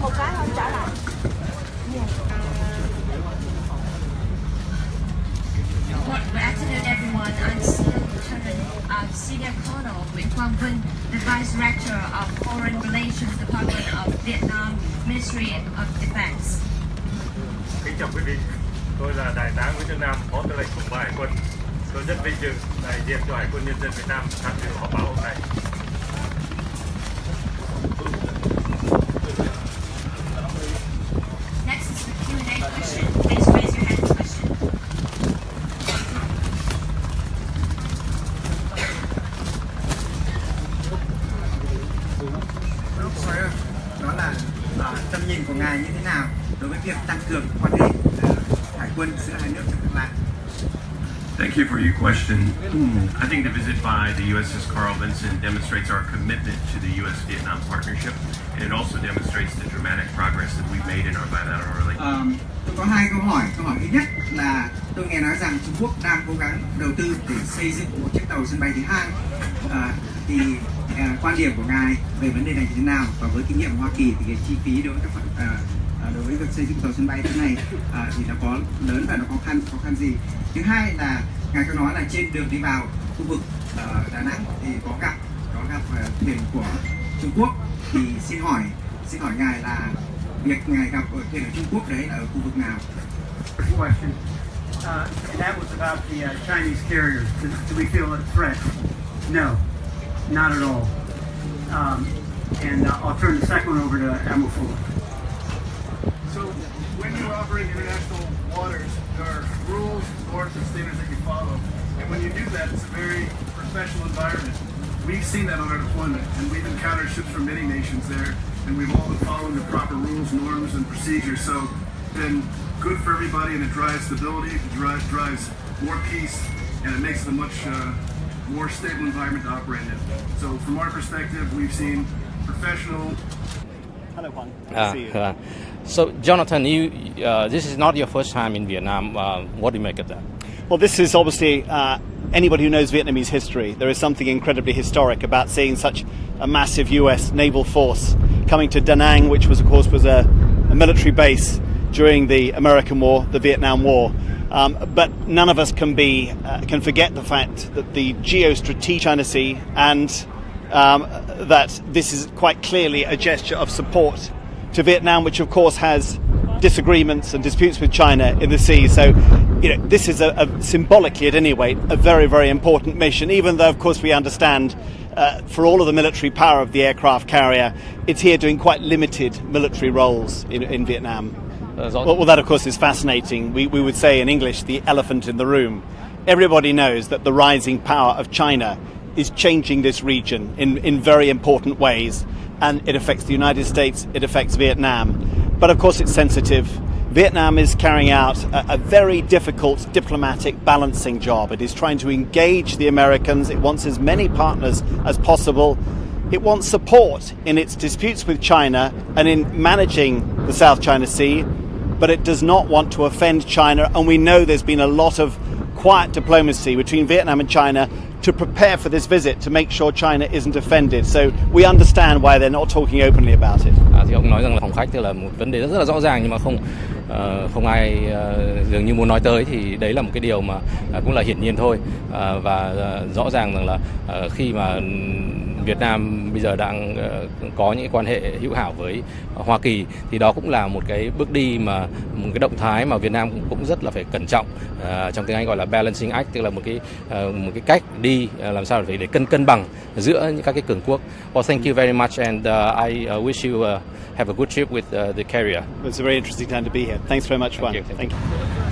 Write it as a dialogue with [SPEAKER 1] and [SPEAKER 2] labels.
[SPEAKER 1] Một cái không trả lại.
[SPEAKER 2] Good afternoon, everyone. I'm Senior Colonel Nguyễn Quang Vinh, the Vice Rector of Foreign Relations Department of Vietnam Ministry of Defense.
[SPEAKER 3] Kính chào quý vị, tôi là Đại tá Nguyễn Chân Nam, Phó Tư lệnh Vùng 3 Hải quân. Tôi rất vinh dự đại diện cho Hải quân Nhân dân Việt Nam tham dự họp báo hôm nay.
[SPEAKER 2] Next is the Q&A question. Please raise your hand for question.
[SPEAKER 4] Đó là tầm nhìn của ngài như thế nào đối với việc tăng cường quan hệ hải quân giữa hai nước trong tương lai.
[SPEAKER 3] Thank you for your question. I think the visit by the USS Carl Vinson demonstrates our commitment to the U.S.-Vietnam partnership, and it also demonstrates the dramatic progress that we've made in our bilateral relations.
[SPEAKER 4] Tôi có hai câu hỏi. Câu hỏi thứ nhất là tôi nghe nói rằng Trung Quốc đang cố gắng đầu tư để xây dựng một chiếc tàu sân bay thứ hai. Quan điểm của ngài về vấn đề này như thế nào, và với kinh nghiệm của Hoa Kỳ thì cái chi phí đối với việc xây dựng tàu sân bay thế này thì nó có lớn và nó khó khăn gì. Thứ hai là ngài có nói là trên đường đi vào khu vực Đà Nẵng thì có gặp thuyền của Trung Quốc, thì xin hỏi ngài là việc ngài gặp thuyền ở Trung Quốc đấy là ở khu vực nào?
[SPEAKER 5] Question. And that was about the Chinese carriers. Do we feel a threat? No, not at all. And I'll turn the second one over to Admiral Fuller.
[SPEAKER 6] So, when you operate international waters, there are rules, norms, and standards that you follow. And when you do that, it's a very professional environment. We've seen that on our deployment, and we've encountered ships from many nations there, and we've all been following the proper rules, norms, and procedures. So, then good for everybody, and it drives stability, it drives more peace, and it makes it a much more stable environment to operate in. So, from our perspective, we've seen professional.
[SPEAKER 5] Hello, Juan.
[SPEAKER 7] So, Jonathan, this is not your first time in Vietnam. What do you make of that?
[SPEAKER 5] Well, this is obviously anybody who knows Vietnamese history. There is something incredibly historic about seeing such a massive U.S. naval force coming to Da Nang, which was, of course, a military base during the American War, the Vietnam War. But none of us can forget the fact that the geostrategic China Sea, and that this is quite clearly a gesture of support to Vietnam, which of course has disagreements and disputes with China in the sea. So, this is a symbolically, at any rate, a very, very important mission. Even though, of course, we understand for all of the military power of the aircraft carrier, it's here doing quite limited military roles in Vietnam. Well, that of course is fascinating. We would say in English, the elephant in the room. Everybody knows that the rising power of China is changing this region in very important ways, and it affects the United States, it affects Vietnam. But of course it's sensitive. Vietnam is carrying out a very difficult diplomatic balancing job. It is trying to engage the Americans. It wants as many partners as possible. It wants support in its disputes with China and in managing the South China Sea, but it does not want to offend China. And we know there's been a lot of quiet diplomacy between Vietnam and China to prepare for this visit, to make sure China isn't offended. So we understand why they're not talking openly about it.
[SPEAKER 7] Thì ông nói rằng là phòng khách tức là một vấn đề rất là rõ ràng, nhưng mà không ai dường như muốn nói tới, thì đấy là một cái điều mà cũng là hiển nhiên thôi. Và rõ ràng rằng là khi mà Việt Nam bây giờ đang có những quan hệ hữu hảo với Hoa Kỳ, thì đó cũng là một cái bước đi, mà một cái động thái mà Việt Nam cũng rất là phải cẩn trọng. Trong tiếng Anh gọi là balancing act, tức là một cái cách đi làm sao để cân bằng giữa những các cái cường quốc. Well, thank you very much, and I wish you have a good trip with the carrier.
[SPEAKER 5] It's a very interesting time to be here. Thanks very much, Juan.
[SPEAKER 7] Thank you.